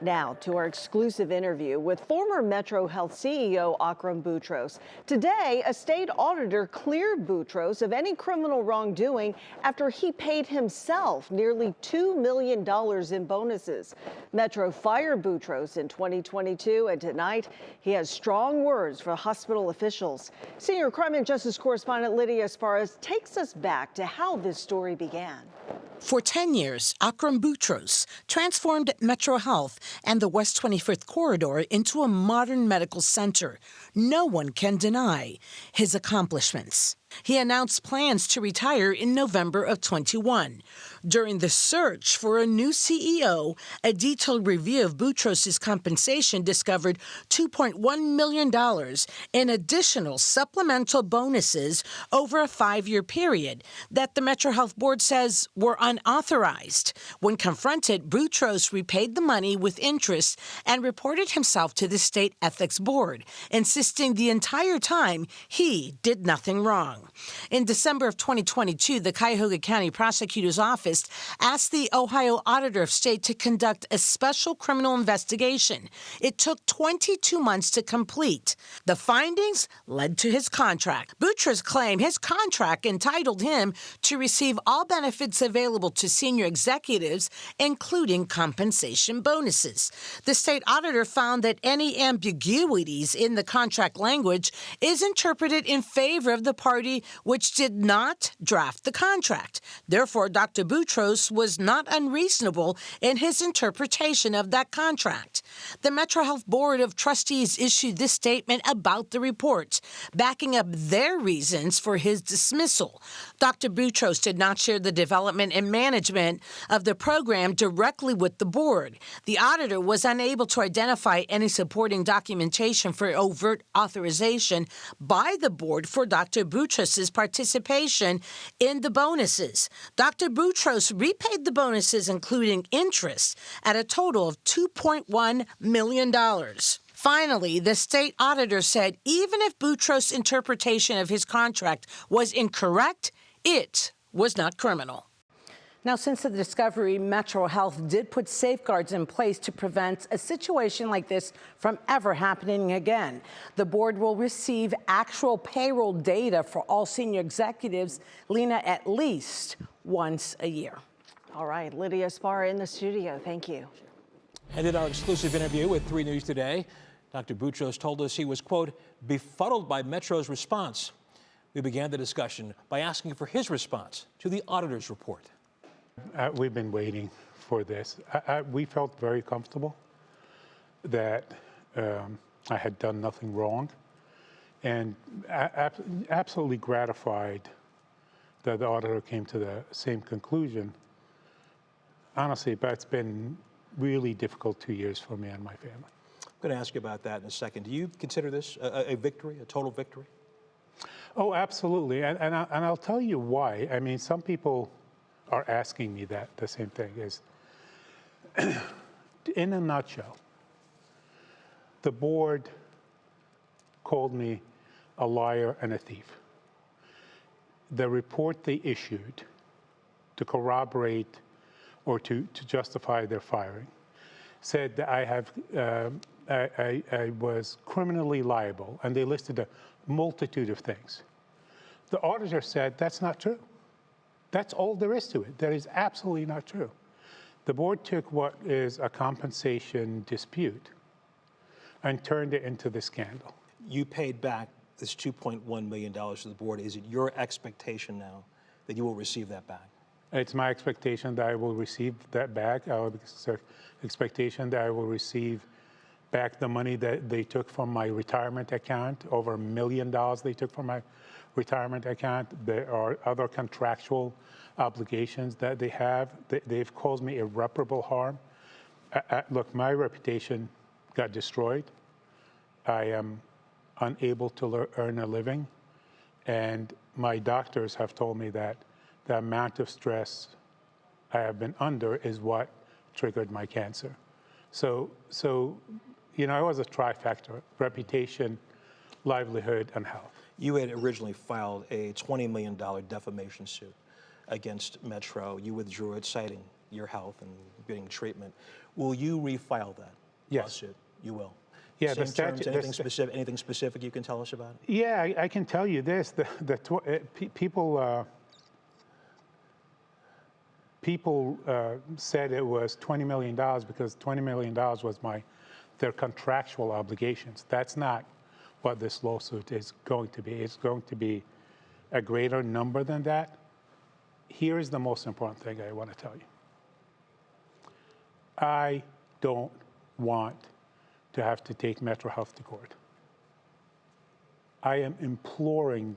Now to our exclusive interview with former MetroHealth CEO Akram. Today, a state auditor cleared Boutros of any criminal wrongdoing after he paid himself nearly $2 million in bonuses. Metro fired Boutros in 2022, and tonight he has strong words for hospital officials. Senior crime and justice correspondent Lydia Esparza takes us back to how this story began. For 10 years, Akram Boutros transformed MetroHealth and the West 25th Corridor into a modern medical center. No one can deny his accomplishments. He announced plans to retire in November of 21. During the search for a new CEO, a detailed review of Boutros' compensation discovered $2.1 million in additional supplemental bonuses over a 5-year period that the MetroHealth board says were unauthorized. When confronted, Boutros repaid the money with interest and reported himself to the state ethics board, insisting the entire time he did nothing wrong. In December of 2022, the Cuyahoga County Prosecutor's Office asked the Ohio Auditor of State to conduct a special criminal investigation. It took 22 months to complete. The findings led to his contract. Boutros claimed his contract entitled him to receive all benefits available to senior executives, including compensation bonuses. The state auditor found that any ambiguities in the contract language is interpreted in favor of the party which did not draft the contract. Therefore, Dr. Boutros was not unreasonable in his interpretation of that contract. The MetroHealth Board of Trustees issued this statement about the report, backing up their reasons for his dismissal. Dr. Boutros did not share the development and management of the program directly with the board. The auditor was unable to identify any supporting documentation for overt authorization by the board for Dr. Boutros' participation in the bonuses. Dr. Boutros repaid the bonuses, including interest, at a total of $2.1 million. Finally, the state auditor said even if Boutros' interpretation of his contract was incorrect, it was not criminal. Now, since the discovery, MetroHealth did put safeguards in place to prevent a situation like this from ever happening again. The board will receive actual payroll data for all senior executives, Lena, at least once a year. All right, Lydia Esparza in the studio. Thank you. And in our exclusive interview with 3 News Today, Dr. Boutros told us he was, quote, befuddled by Metro's response. We began the discussion by asking for his response to the auditor's report. We've been waiting for this. We felt very comfortable that I had done nothing wrong, and absolutely gratified that the auditor came to the same conclusion. Honestly, but it's been really difficult 2 years for me and my family. I'm going to ask you about that in a second. Do you consider this a victory, a total victory? Oh, absolutely, and I'll tell you why. I mean, some people are asking me that. The same thing is, in a nutshell, the board called me a liar and a thief. The report they issued to corroborate or to justify their firing said that I was criminally liable, and they listed a multitude of things. The auditor said that's not true. That's all there is to it. That is absolutely not true. The board took what is a compensation dispute and turned it into the scandal. You paid back this $2.1 million to the board. Is it your expectation now that you will receive that back? It's my expectation that I will receive that back. Our expectation that I will receive back the money that they took from my retirement account, over $1 million they took from my retirement account. There are other contractual obligations that they have. They've caused me irreparable harm. Look, my reputation got destroyed. I am unable to earn a living, and my doctors have told me that the amount of stress I have been under is what triggered my cancer. So you know, it was a trifecta: reputation, livelihood, and health. You had originally filed a $20 million defamation suit against Metro. You withdrew it, citing your health and getting treatment. Will you refile that Yes. lawsuit? You will. Yeah, Same the statute. terms, anything specific you can tell us about it? Yeah, I can tell you this: people said it was $20 million because $20 million was their contractual obligations. That's not what this lawsuit is going to be. It's going to be a greater number than that. Here is the most important thing I want to tell you. I don't want to have to take MetroHealth to court. I am imploring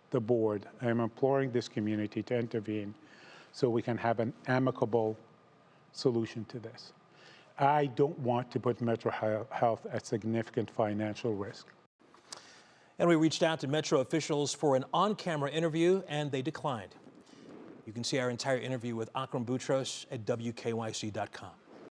the board, I am imploring this community to intervene so we can have an amicable solution to this. I don't want to put MetroHealth at significant financial risk. And we reached out to Metro officials for an on-camera interview, and they declined. You can see our entire interview with Akram Boutros at WKYC.com.